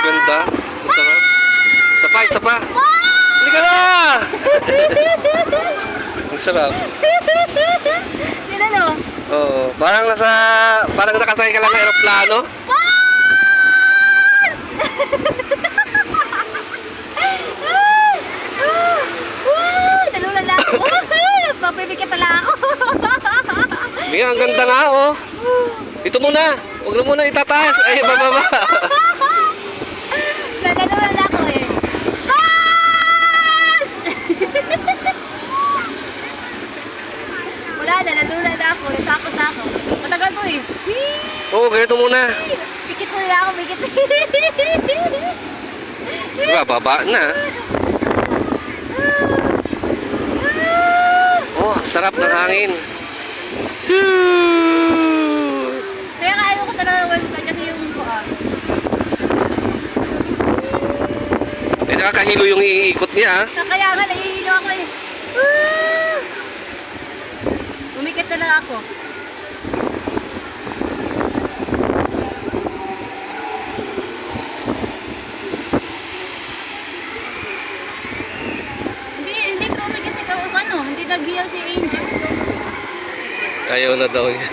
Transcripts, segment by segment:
Ganda. Masarap. Isa pa. Hindi ka na! Ang sarap. Yan ano? Oo. Parang nakasakay ka lang ng aeroplano. Nalulala ako. Papipikit pala ako. Hindi, ang ganda nga, oh. Ito muna. Huwag na muna itataas. Ay, bababa. Nalulala ako eh. Wala na, nalulala ako. Natakot na ako. Matagal to eh. Oo, ganito muna. Pikit mo nila ako, pikit. Diba, baba na. Oh, sarap ng hangin. Kaya kaya ko talaga webcam kasi yung buwan. Eh, nakakahilo yung iikot niya, ah. Kaya nga, nahihilo ako eh. Umikit na lang ako. Hindi ko umikit si ano, hindi nagbiyaw si Angel. Ayaw na daw niya.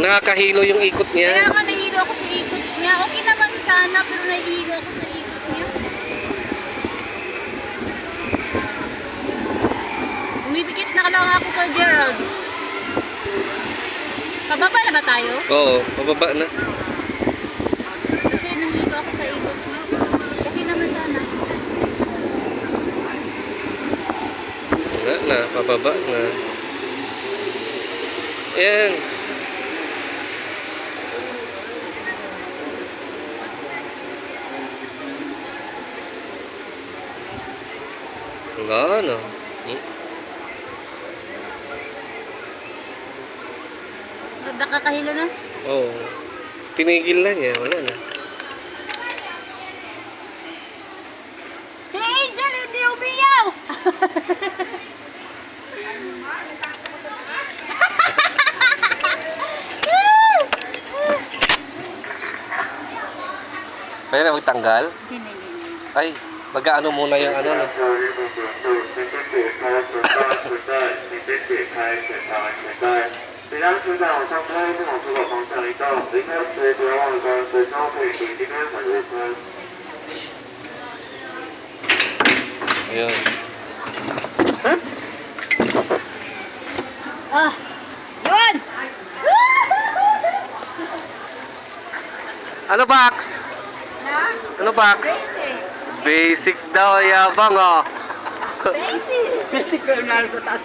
Nakakahilo yung ikot niya. Kaya nga nahihilo ako sa ikot niya. Okay naman sana, pero nahihilo ako sa ikot niya. Umipikit na lang ako kay Gerald. Pababa na ba tayo? Oo, pababa na. Kasi nahihilo ako sa ikot niya. Okay naman sana. Wala na, pababa na. Ayan. Wala na. Nakakahilo na. Oo. Tinigil na niya, wala na. Si Angel hindi umiyaw! Pwede na magtanggal? Ay, mag-ano muna yung ano, no? Ayun. Ah! Yun! Ano box? Ano box? Basic daw, yabang, oh. Basic! Basic ko na sa taas.